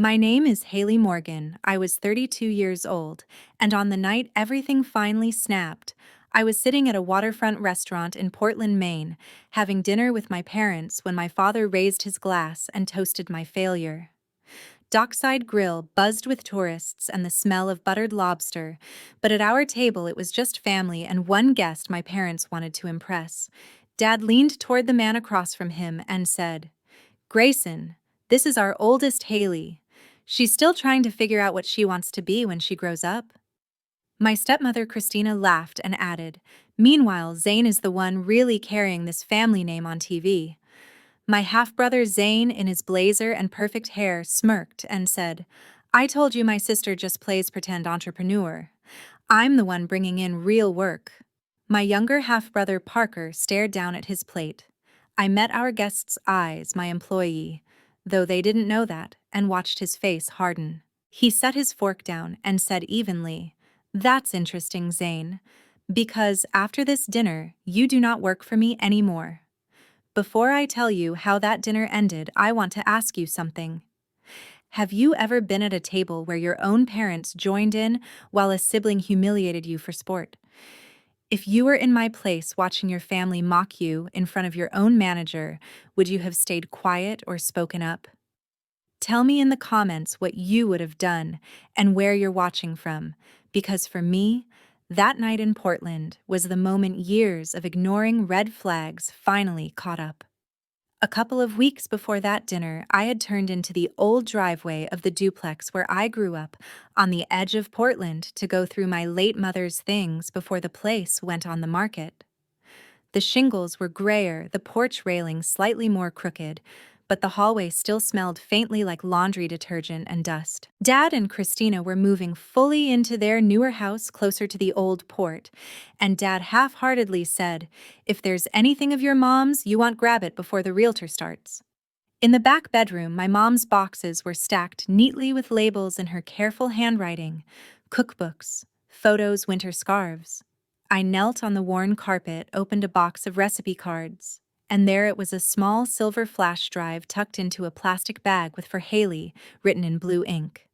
My name is Haley Morgan. I was 32 years old, and on the night everything finally snapped, I was sitting at a waterfront restaurant in Portland, Maine, having dinner with my parents when my father raised his glass and toasted my failure. Dockside Grill buzzed with tourists and the smell of buttered lobster, but at our table it was just family and one guest my parents wanted to impress. Dad leaned toward the man across from him and said, "Grayson, this is our oldest Haley. She's still trying to figure out what she wants to be when she grows up." My stepmother Christina laughed and added, "Meanwhile, Zane is the one really carrying this family name on TV." My half-brother Zane, in his blazer and perfect hair, smirked and said, "I told you my sister just plays pretend entrepreneur. I'm the one bringing in real work." My younger half-brother Parker stared down at his plate. I met our guest's eyes, my employee, though they didn't know that, and watched his face harden. He set his fork down and said evenly, "That's interesting, Zane, because after this dinner, you do not work for me anymore." Before I tell you how that dinner ended, I want to ask you something. Have you ever been at a table where your own parents joined in while a sibling humiliated you for sport? If you were in my place watching your family mock you in front of your own manager, would you have stayed quiet or spoken up? Tell me in the comments what you would have done and where you're watching from, because for me, that night in Portland was the moment years of ignoring red flags finally caught up. A couple of weeks before that dinner, I had turned into the old driveway of the duplex where I grew up, on the edge of Portland, to go through my late mother's things before the place went on the market. The shingles were grayer, the porch railing slightly more crooked, but the hallway still smelled faintly like laundry detergent and dust. Dad and Christina were moving fully into their newer house closer to the old port, and Dad half-heartedly said, "If there's anything of your mom's, you want grab it before the realtor starts." In the back bedroom, my mom's boxes were stacked neatly with labels in her careful handwriting: cookbooks, photos, winter scarves. I knelt on the worn carpet, opened a box of recipe cards, and there it was, a small silver flash drive tucked into a plastic bag with "For Haley" written in blue ink.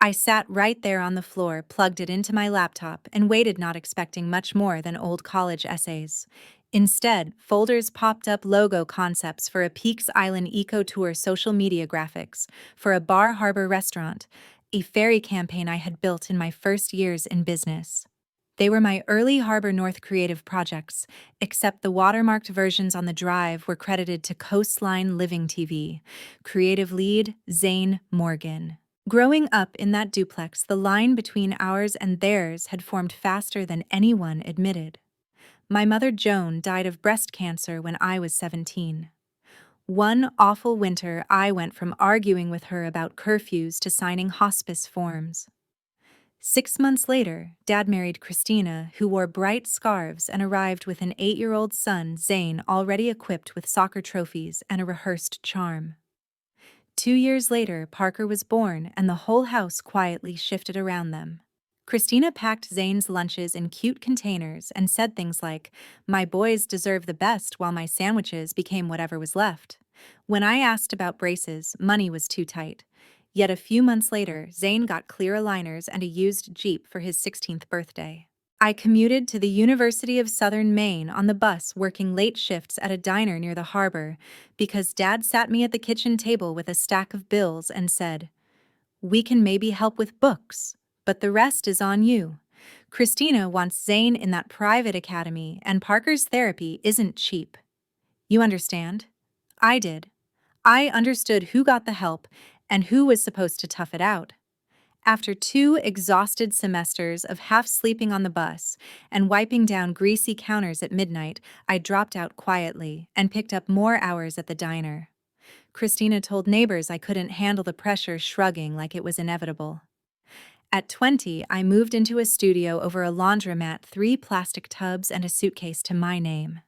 I sat right there on the floor, plugged it into my laptop, and waited, not expecting much more than old college essays. Instead, folders popped up: logo concepts for a Peaks Island eco tour, social media graphics for a Bar Harbor restaurant, a ferry campaign I had built in my first years in business. They were my early Harbor North creative projects, except the watermarked versions on the drive were credited to Coastline Living TV. Creative lead, Zane Morgan. Growing up in that duplex, the line between ours and theirs had formed faster than anyone admitted. My mother Joan died of breast cancer when I was 17. One awful winter, I went from arguing with her about curfews to signing hospice forms. 6 months later, Dad married Christina, who wore bright scarves and arrived with an 8-year-old son, Zane, already equipped with soccer trophies and a rehearsed charm. 2 years later, Parker was born, and the whole house quietly shifted around them. Christina packed Zane's lunches in cute containers and said things like, "My boys deserve the best," while my sandwiches became whatever was left. When I asked about braces, money was too tight. Yet a few months later, Zane got clear aligners and a used Jeep for his 16th birthday. I commuted to the University of Southern Maine on the bus, working late shifts at a diner near the harbor, because Dad sat me at the kitchen table with a stack of bills and said, "We can maybe help with books, but the rest is on you." Christina wants Zane in that private academy, and Parker's therapy isn't cheap. You understand? I did. I understood who got the help and who was supposed to tough it out. After 2 exhausted semesters of half sleeping on the bus and wiping down greasy counters at midnight, I dropped out quietly and picked up more hours at the diner. Christina told neighbors I couldn't handle the pressure, shrugging like it was inevitable. At 20, I moved into a studio over a laundromat, 3 plastic tubs, and a suitcase to my name.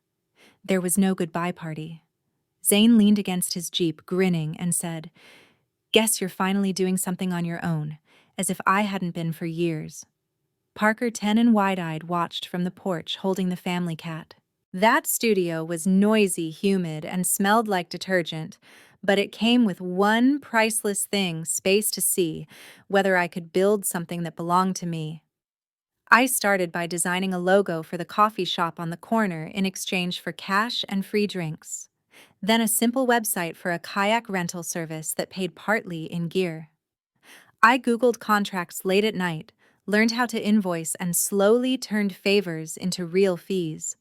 There was no goodbye party. Zane leaned against his Jeep, grinning, and said, "Guess you're finally doing something on your own," as if I hadn't been for years. Parker, 10 and wide-eyed, watched from the porch, holding the family cat. That studio was noisy, humid, and smelled like detergent, But it came with one priceless thing: space to see whether I could build something that belonged to me. I started by designing a logo for the coffee shop on the corner in exchange for cash and free drinks. Then a simple website for a kayak rental service that paid partly in gear. I Googled contracts late at night, learned how to invoice, and slowly turned favors into real fees.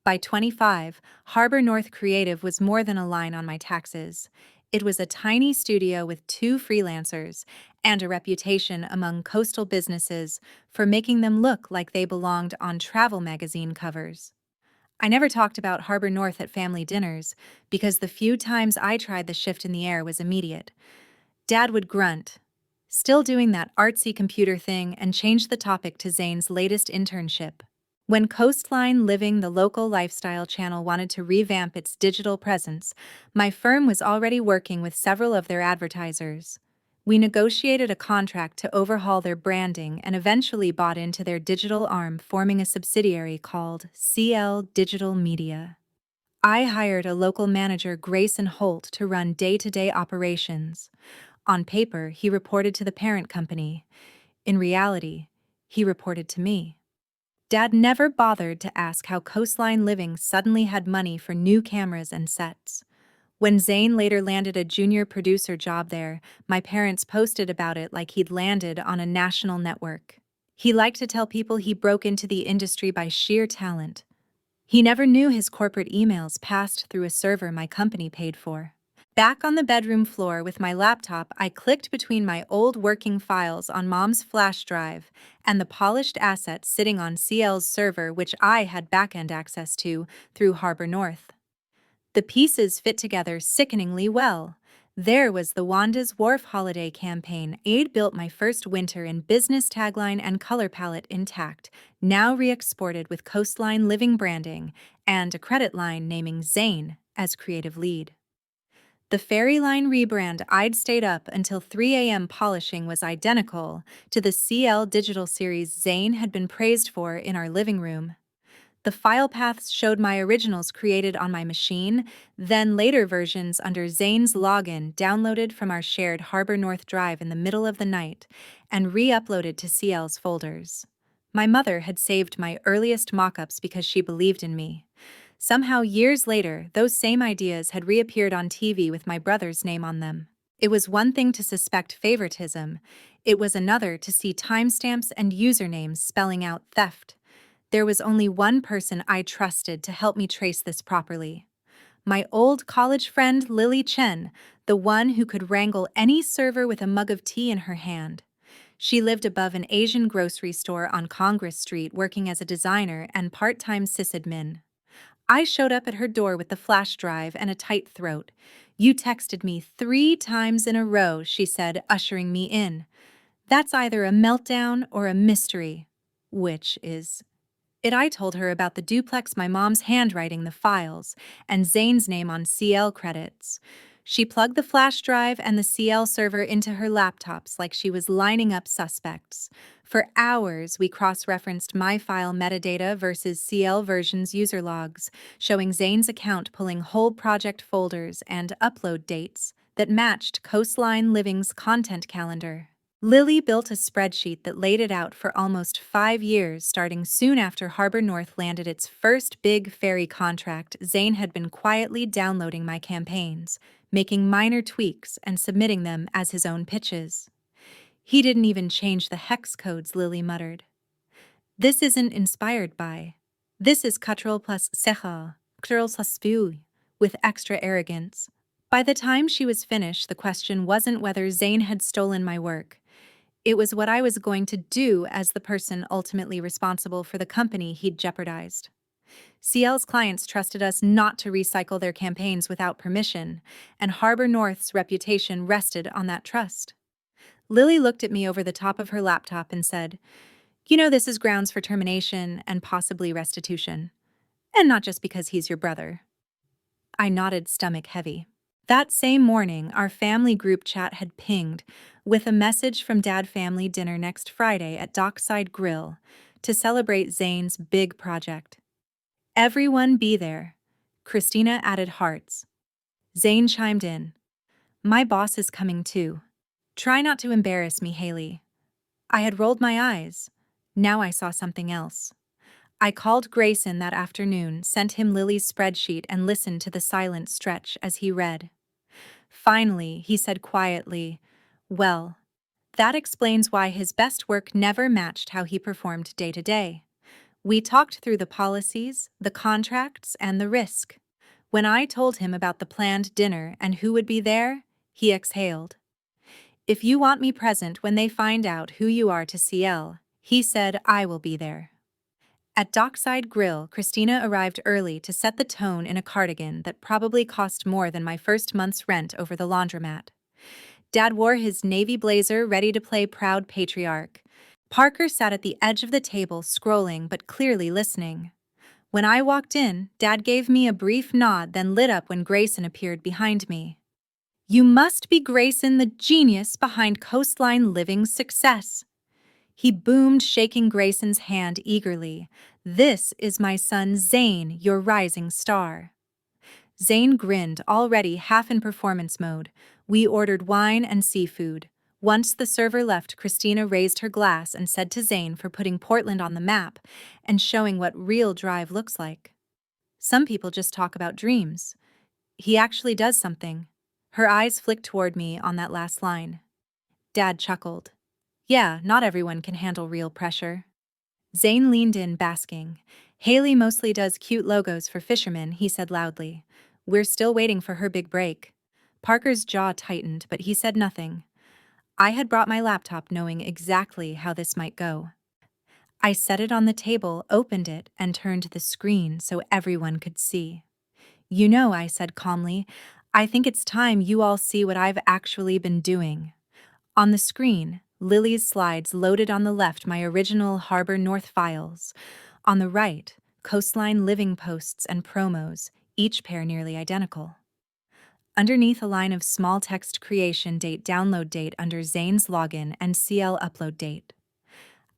By 25, Harbor North Creative was more than a line on my taxes. It was a tiny studio with two freelancers and a reputation among coastal businesses for making them look like they belonged on travel magazine covers. I never talked about Harbor North at family dinners because the few times I tried, the shift in the air was immediate. Dad would grunt, still doing that artsy computer thing, and change the topic to Zane's latest internship. When Coastline Living, the local lifestyle channel, wanted to revamp its digital presence, my firm was already working with several of their advertisers. We negotiated a contract to overhaul their branding and eventually bought into their digital arm, forming a subsidiary called CL Digital Media. I hired a local manager, Grayson Holt, to run day-to-day operations. On paper, he reported to the parent company. In reality, he reported to me. Dad never bothered to ask how Coastline Living suddenly had money for new cameras and sets. When Zane later landed a junior producer job there, my parents posted about it like he'd landed on a national network. He liked to tell people he broke into the industry by sheer talent. He never knew his corporate emails passed through a server my company paid for. Back on the bedroom floor with my laptop, I clicked between my old working files on Mom's flash drive and the polished assets sitting on CL's server, which I had backend access to through Harbor North. The pieces fit together sickeningly well. There was the Wanda's Wharf holiday campaign I'd built my first winter in, business tagline and color palette intact, now re-exported with Coastline Living branding, and a credit line naming Zane as creative lead. The Fairy Line rebrand I'd stayed up until 3 a.m. polishing was identical to the CL Digital series Zane had been praised for in our living room. The file paths showed my originals created on my machine, then later versions under Zane's login downloaded from our shared Harbor North drive in the middle of the night and re-uploaded to CL's folders. My mother had saved my earliest mock-ups because she believed in me. Somehow, years later, those same ideas had reappeared on TV with my brother's name on them. It was one thing to suspect favoritism. It was another to see timestamps and usernames spelling out theft. There was only one person I trusted to help me trace this properly. My old college friend Lily Chen, the one who could wrangle any server with a mug of tea in her hand. She lived above an Asian grocery store on Congress Street, working as a designer and part-time sysadmin. I showed up at her door with the flash drive and a tight throat. "You texted me 3 times in a row," she said, ushering me in. "That's either a meltdown or a mystery." Which is it? I told her about the duplex, my mom's handwriting, the files, and Zane's name on CL credits. She plugged the flash drive and the CL server into her laptops like she was lining up suspects. For hours, we cross-referenced my file metadata versus CL version's user logs, showing Zane's account pulling whole project folders and upload dates that matched Coastline Living's content calendar. Lily built a spreadsheet that laid it out for almost 5 years, starting soon after Harbor North landed its first big ferry contract. Zane had been quietly downloading my campaigns, making minor tweaks and submitting them as his own pitches. "He didn't even change the hex codes," Lily muttered. "This isn't inspired by. This is cultural plus secha, cultural plus view," with extra arrogance. By the time she was finished, the question wasn't whether Zane had stolen my work. It was what I was going to do as the person ultimately responsible for the company he'd jeopardized. CL's clients trusted us not to recycle their campaigns without permission, and Harbor North's reputation rested on that trust. Lily looked at me over the top of her laptop and said, "You know, this is grounds for termination and possibly restitution. And not just because he's your brother." I nodded, stomach heavy. That same morning, our family group chat had pinged with a message from Dad: family dinner next Friday at Dockside Grill to celebrate Zane's big project. Everyone be there. Christina added hearts. Zane chimed in. My boss is coming too. Try not to embarrass me, Haley. I had rolled my eyes. Now I saw something else. I called Grayson that afternoon, sent him Lily's spreadsheet, and listened to the silent stretch as he read. Finally, he said quietly, well, that explains why his best work never matched how he performed day to day. We talked through the policies, the contracts, and the risk. When I told him about the planned dinner and who would be there, he exhaled. If you want me present when they find out who you are to CL, he said, I will be there. At Dockside Grill, Christina arrived early to set the tone in a cardigan that probably cost more than my first month's rent over the laundromat. Dad wore his navy blazer, ready to play proud patriarch. Parker sat at the edge of the table, scrolling but clearly listening. When I walked in, Dad gave me a brief nod, then lit up when Grayson appeared behind me. You must be Grayson, the genius behind Coastline Living's success. He boomed, shaking Grayson's hand eagerly. This is my son Zane, your rising star. Zane grinned, already half in performance mode. We ordered wine and seafood. Once the server left, Christina raised her glass and said to Zane for putting Portland on the map and showing what real drive looks like. Some people just talk about dreams. He actually does something. Her eyes flicked toward me on that last line. Dad chuckled. Yeah, not everyone can handle real pressure. Zane leaned in, basking. Haley mostly does cute logos for fishermen, he said loudly. We're still waiting for her big break. Parker's jaw tightened, but he said nothing. I had brought my laptop knowing exactly how this might go. I set it on the table, opened it, and turned the screen so everyone could see. You know, I said calmly, I think it's time you all see what I've actually been doing. On the screen, Lily's slides loaded. On the left, my original Harbor North files. On the right, Coastline Living posts and promos, each pair nearly identical. Underneath, a line of small text: creation date, download date under Zane's login, and CL upload date.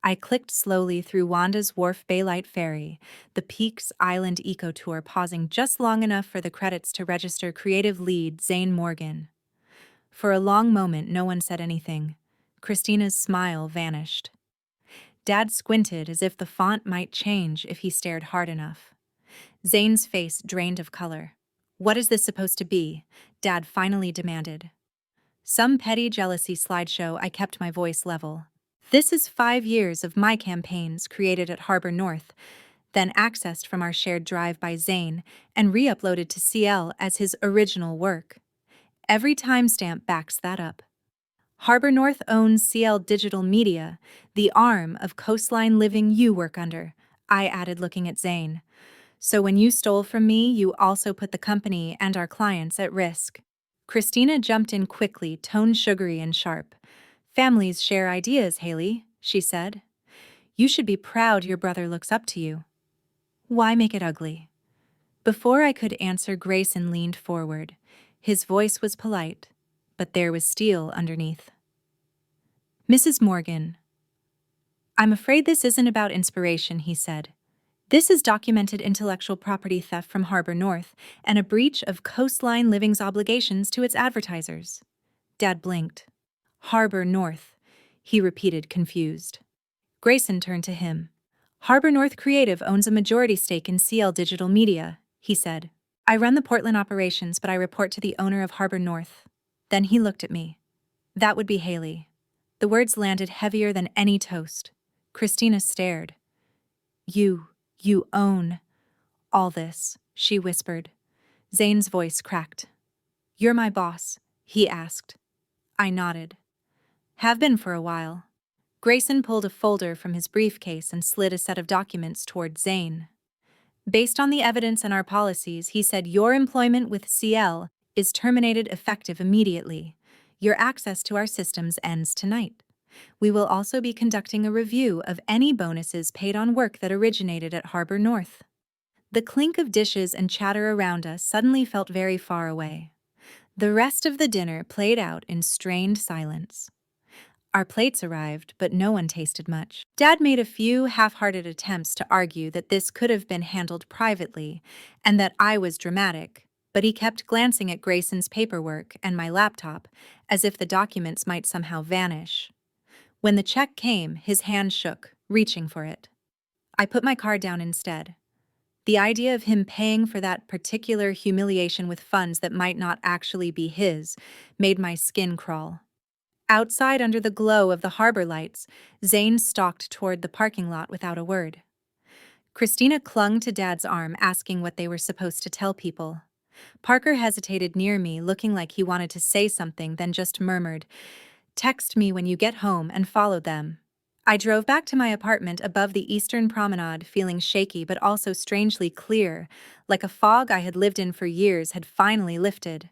I clicked slowly through Wanda's Wharf Baylight Ferry, the Peaks Island Eco Tour, pausing just long enough for the credits to register. Creative lead, Zane Morgan. For a long moment, no one said anything. Christina's smile vanished. Dad squinted as if the font might change if he stared hard enough. Zane's face drained of color. What is this supposed to be? Dad finally demanded. Some petty jealousy slideshow. I kept my voice level. This is 5 years of my campaigns created at Harbor North, then accessed from our shared drive by Zane and re-uploaded to CL as his original work. Every timestamp backs that up. Harbor North owns CL Digital Media, the arm of Coastline Living you work under, I added, looking at Zane. So when you stole from me, you also put the company and our clients at risk. Christina jumped in quickly, tone sugary and sharp. Families share ideas, Haley, she said. You should be proud your brother looks up to you. Why make it ugly? Before I could answer, Grayson leaned forward. His voice was polite, but there was steel underneath. Mrs. Morgan, I'm afraid this isn't about inspiration, he said. This is documented intellectual property theft from Harbor North and a breach of Coastline Living's obligations to its advertisers. Dad blinked. Harbor North, he repeated, confused. Grayson turned to him. Harbor North Creative owns a majority stake in CL Digital Media, he said. I run the Portland operations, but I report to the owner of Harbor North. Then he looked at me. That would be Haley. The words landed heavier than any toast. Christina stared. You own all this, she whispered. Zane's voice cracked. You're my boss, he asked. I nodded. Have been for a while. Grayson pulled a folder from his briefcase and slid a set of documents toward Zane. Based on the evidence and our policies, he said, your employment with CL is terminated effective immediately. Your access to our systems ends tonight. We will also be conducting a review of any bonuses paid on work that originated at Harbor North. The clink of dishes and chatter around us suddenly felt very far away. The rest of the dinner played out in strained silence. Our plates arrived, but no one tasted much. Dad made a few half-hearted attempts to argue that this could have been handled privately and that I was dramatic, but he kept glancing at Grayson's paperwork and my laptop, as if the documents might somehow vanish. When the check came, his hand shook, reaching for it. I put my card down instead. The idea of him paying for that particular humiliation with funds that might not actually be his made my skin crawl. Outside under the glow of the harbor lights, Zane stalked toward the parking lot without a word. Christina clung to Dad's arm, asking what they were supposed to tell people. Parker hesitated near me, looking like he wanted to say something, then just murmured, "Text me when you get home," and followed them. I drove back to my apartment above the eastern promenade, feeling shaky but also strangely clear, like a fog I had lived in for years had finally lifted.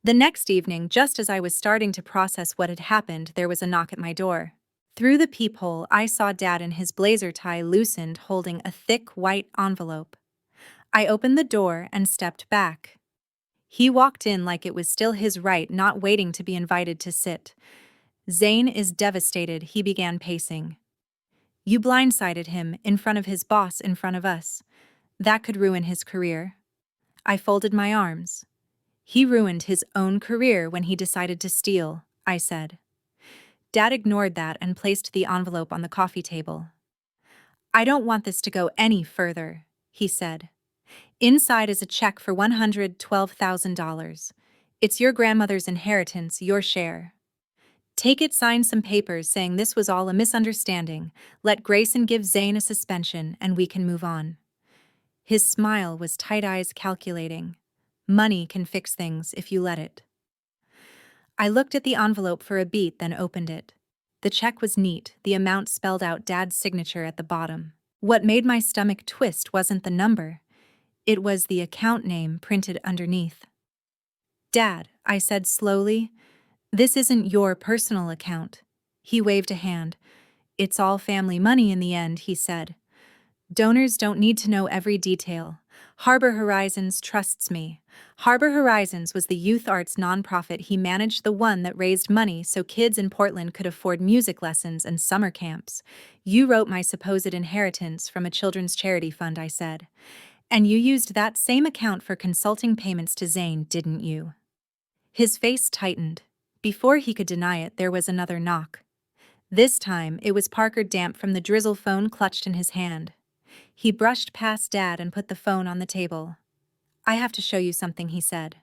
The next evening, just as I was starting to process what had happened, there was a knock at my door. Through the peephole, I saw Dad in his blazer tie loosened, holding a thick white envelope. I opened the door and stepped back. He walked in like it was still his right, not waiting to be invited to sit. "Zane is devastated," he began pacing. "You blindsided him, in front of his boss, in front of us. That could ruin his career." I folded my arms. "He ruined his own career when he decided to steal," I said. Dad ignored that and placed the envelope on the coffee table. "I don't want this to go any further," he said. "Inside is a check for $112,000. It's your grandmother's inheritance, your share. Take it, sign some papers saying this was all a misunderstanding, let Grayson give Zane a suspension, and we can move on." His smile was tight eyes calculating. "Money can fix things if you let it." I looked at the envelope for a beat, then opened it. The check was neat, the amount spelled out Dad's signature at the bottom. What made my stomach twist wasn't the number. It was the account name printed underneath. "Dad," I said slowly, "this isn't your personal account." He waved a hand. "It's all family money in the end," he said. "Donors don't need to know every detail. Harbor Horizons trusts me." Harbor Horizons was the youth arts nonprofit he managed, the one that raised money so kids in Portland could afford music lessons and summer camps. "You wrote my supposed inheritance from a children's charity fund," I said. "And you used that same account for consulting payments to Zane, didn't you?" His face tightened. Before he could deny it, there was another knock. This time, it was Parker, damp from the drizzle, phone clutched in his hand. He brushed past Dad and put the phone on the table. "I have to show you something," he said.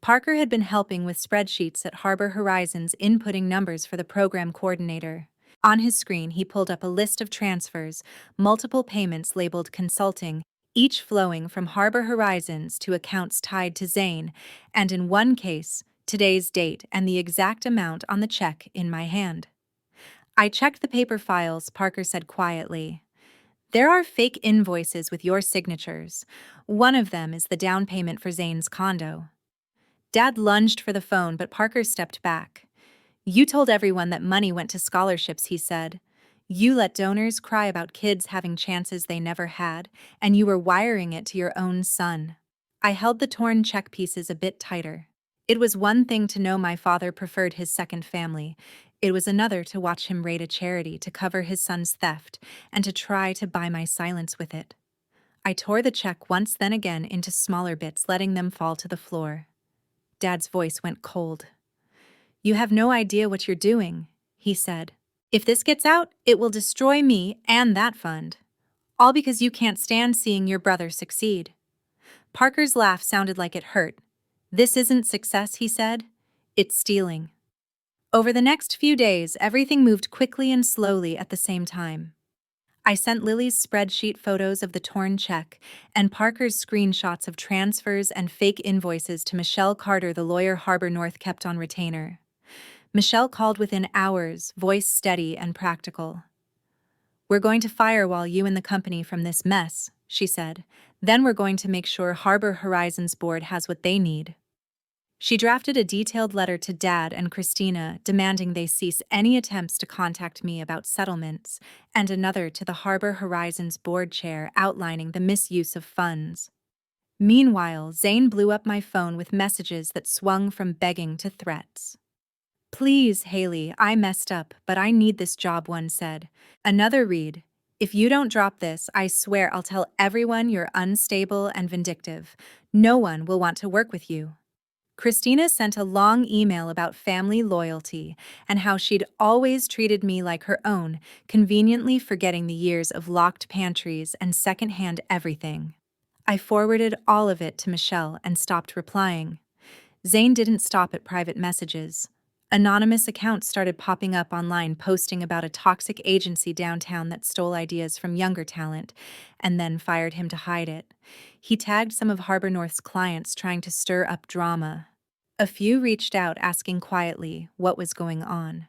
Parker had been helping with spreadsheets at Harbor Horizons, inputting numbers for the program coordinator. On his screen, he pulled up a list of transfers, multiple payments labeled consulting, each flowing from Harbor Horizons to accounts tied to Zane, and in one case, today's date and the exact amount on the check in my hand. "I checked the paper files," Parker said quietly. "There are fake invoices with your signatures. One of them is the down payment for Zane's condo." Dad lunged for the phone, but Parker stepped back. "You told everyone that money went to scholarships," he said. "You let donors cry about kids having chances they never had, and you were wiring it to your own son." I held the torn check pieces a bit tighter. It was one thing to know my father preferred his second family. It was another to watch him raid a charity to cover his son's theft and to try to buy my silence with it. I tore the check once, then again into smaller bits, letting them fall to the floor. Dad's voice went cold. "You have no idea what you're doing," he said. "If this gets out, it will destroy me and that fund. All because you can't stand seeing your brother succeed." Parker's laugh sounded like it hurt. "This isn't success," he said. "It's stealing." Over the next few days, everything moved quickly and slowly at the same time. I sent Lily's spreadsheet photos of the torn check and Parker's screenshots of transfers and fake invoices to Michelle Carter, the lawyer Harbor North kept on retainer. Michelle called within hours, voice steady and practical. "We're going to firewall you and the company from this mess," she said. "Then we're going to make sure Harbor Horizons board has what they need." She drafted a detailed letter to Dad and Christina demanding they cease any attempts to contact me about settlements, and another to the Harbor Horizons board chair outlining the misuse of funds. Meanwhile, Zane blew up my phone with messages that swung from begging to threats. "Please, Haley, I messed up, but I need this job," one said. Another read, If you don't drop this, I swear I'll tell everyone you're unstable and vindictive. No one will want to work with you. Christina sent a long email about family loyalty and how she'd always treated me like her own, conveniently forgetting the years of locked pantries and secondhand everything. I forwarded all of it to Michelle and stopped replying. Zane didn't stop at private messages. Anonymous accounts started popping up online posting about a toxic agency downtown that stole ideas from younger talent and then fired him to hide it. He tagged some of Harbor North's clients trying to stir up drama. A few reached out asking quietly what was going on.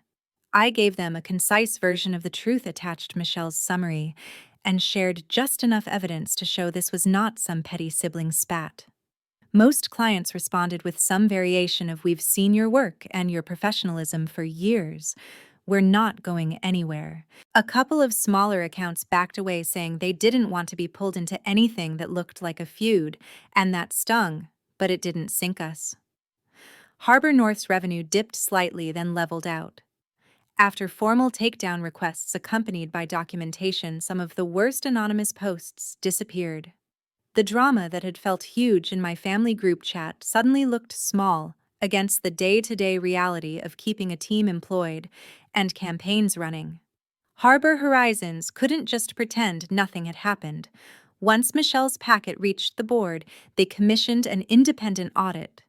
I gave them a concise version of the truth attached to Michelle's summary and shared just enough evidence to show this was not some petty sibling spat. Most clients responded with some variation of "We've seen your work and your professionalism for years. We're not going anywhere." A couple of smaller accounts backed away saying they didn't want to be pulled into anything that looked like a feud, and that stung, but it didn't sink us. Harbor North's revenue dipped slightly, then leveled out. After formal takedown requests accompanied by documentation, some of the worst anonymous posts disappeared. The drama that had felt huge in my family group chat suddenly looked small against the day-to-day reality of keeping a team employed and campaigns running. Harbor Horizons couldn't just pretend nothing had happened. Once Michelle's packet reached the board, they commissioned an independent audit.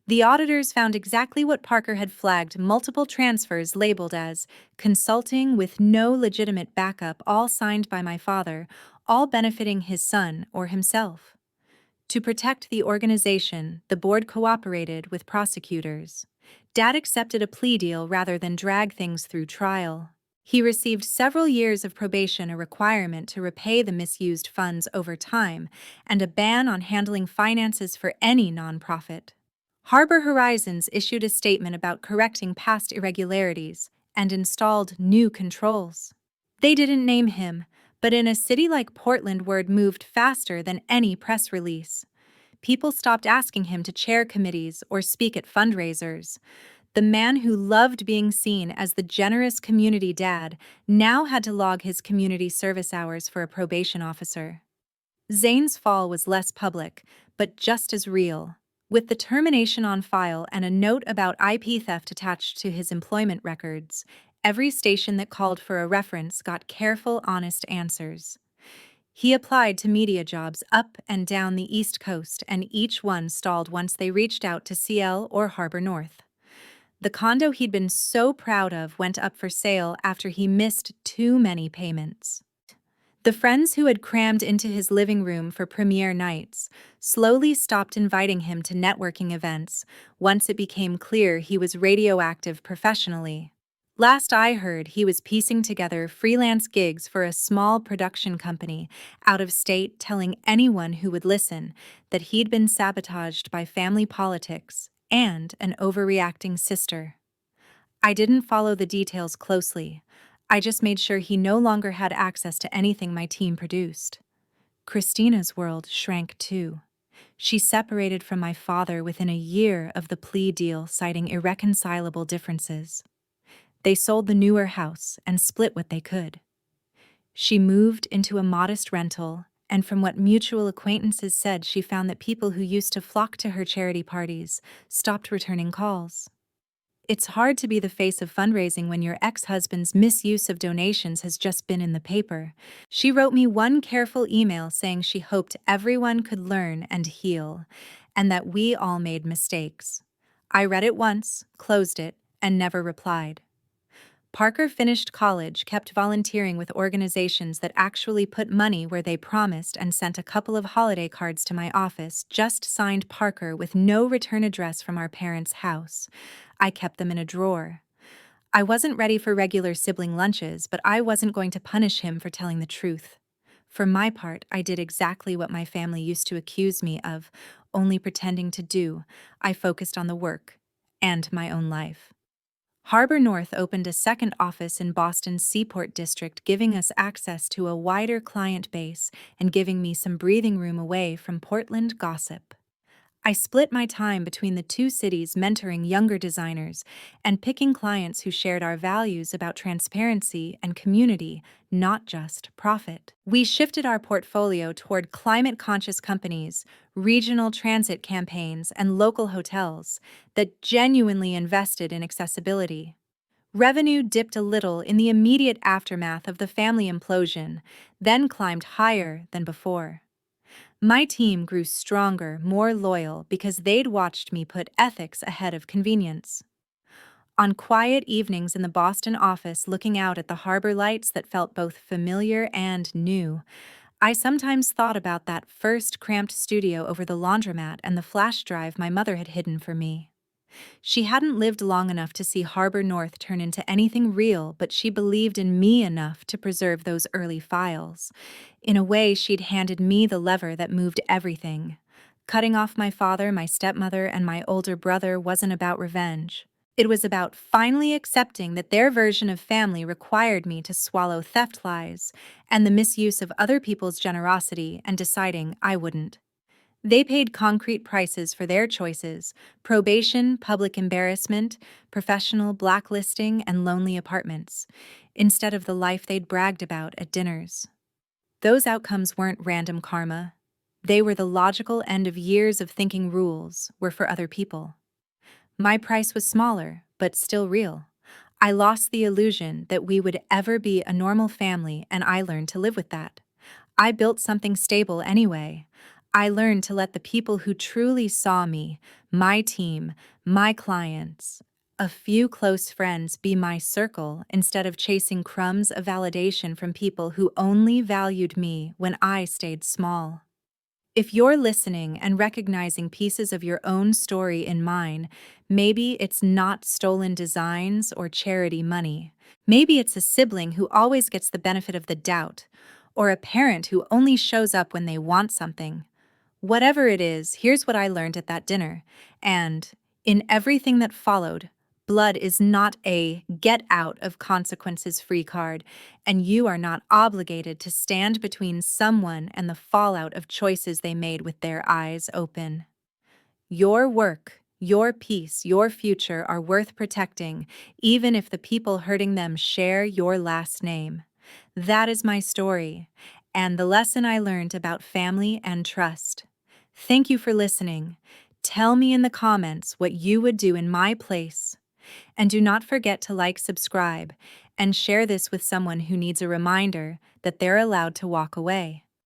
The auditors found exactly what Parker had flagged: multiple transfers labeled as consulting with no legitimate backup, all signed by my father, all benefiting his son or himself. To protect the organization, the board cooperated with prosecutors. Dad accepted a plea deal rather than drag things through trial. He received several years of probation, a requirement to repay the misused funds over time, and a ban on handling finances for any nonprofit. Harbor Horizons issued a statement about correcting past irregularities and installed new controls. They didn't name him, but in a city like Portland, word moved faster than any press release. People stopped asking him to chair committees or speak at fundraisers. The man who loved being seen as the generous community dad now had to log his community service hours for a probation officer. Zane's fall was less public, but just as real. With the termination on file and a note about IP theft attached to his employment records, every station that called for a reference got careful, honest answers. He applied to media jobs up and down the East Coast, and each one stalled once they reached out to CL or Harbor North. The condo he'd been so proud of went up for sale after he missed too many payments. The friends who had crammed into his living room for premiere nights slowly stopped inviting him to networking events once it became clear he was radioactive professionally. Last I heard, he was piecing together freelance gigs for a small production company out of state, telling anyone who would listen that he'd been sabotaged by family politics and an overreacting sister. I didn't follow the details closely. I just made sure he no longer had access to anything my team produced. Christina's world shrank too. She separated from my father within a year of the plea deal, citing irreconcilable differences. They sold the newer house and split what they could. She moved into a modest rental, and from what mutual acquaintances said, she found that people who used to flock to her charity parties stopped returning calls. It's hard to be the face of fundraising when your ex-husband's misuse of donations has just been in the paper. She wrote me one careful email saying she hoped everyone could learn and heal, and that we all made mistakes. I read it once, closed it, and never replied. Parker finished college, kept volunteering with organizations that actually put money where they promised, and sent a couple of holiday cards to my office, just signed Parker with no return address from our parents' house. I kept them in a drawer. I wasn't ready for regular sibling lunches, but I wasn't going to punish him for telling the truth. For my part, I did exactly what my family used to accuse me of, only pretending to do. I focused on the work and my own life. Harbor North opened a second office in Boston's Seaport District, giving us access to a wider client base and giving me some breathing room away from Portland gossip. I split my time between the two cities mentoring younger designers and picking clients who shared our values about transparency and community, not just profit. We shifted our portfolio toward climate conscious companies, regional transit campaigns, and local hotels that genuinely invested in accessibility. Revenue dipped a little in the immediate aftermath of the family implosion, then climbed higher than before. My team grew stronger, more loyal, because they'd watched me put ethics ahead of convenience. On quiet evenings in the Boston office looking out at the harbor lights that felt both familiar and new, I sometimes thought about that first cramped studio over the laundromat and the flash drive my mother had hidden for me. She hadn't lived long enough to see Harbor North turn into anything real, but she believed in me enough to preserve those early files. In a way, she'd handed me the lever that moved everything. Cutting off my father, my stepmother, and my older brother wasn't about revenge. It was about finally accepting that their version of family required me to swallow theft lies and the misuse of other people's generosity and deciding I wouldn't. They paid concrete prices for their choices: probation, public embarrassment, professional blacklisting, and lonely apartments, instead of the life they'd bragged about at dinners. Those outcomes weren't random karma. They were the logical end of years of thinking rules were for other people. My price was smaller, but still real. I lost the illusion that we would ever be a normal family, and I learned to live with that. I built something stable anyway. I learned to let the people who truly saw me, my team, my clients, a few close friends be my circle instead of chasing crumbs of validation from people who only valued me when I stayed small. If you're listening and recognizing pieces of your own story in mine, maybe it's not stolen designs or charity money. Maybe it's a sibling who always gets the benefit of the doubt, or a parent who only shows up when they want something. Whatever it is, here's what I learned at that dinner. And in everything that followed, blood is not a get out of consequences free card, and you are not obligated to stand between someone and the fallout of choices they made with their eyes open. Your work, your peace, your future are worth protecting, even if the people hurting them share your last name. That is my story, and the lesson I learned about family and trust. Thank you for listening. Tell me in the comments what you would do in my place. And do not forget to like, subscribe, and share this with someone who needs a reminder that they're allowed to walk away.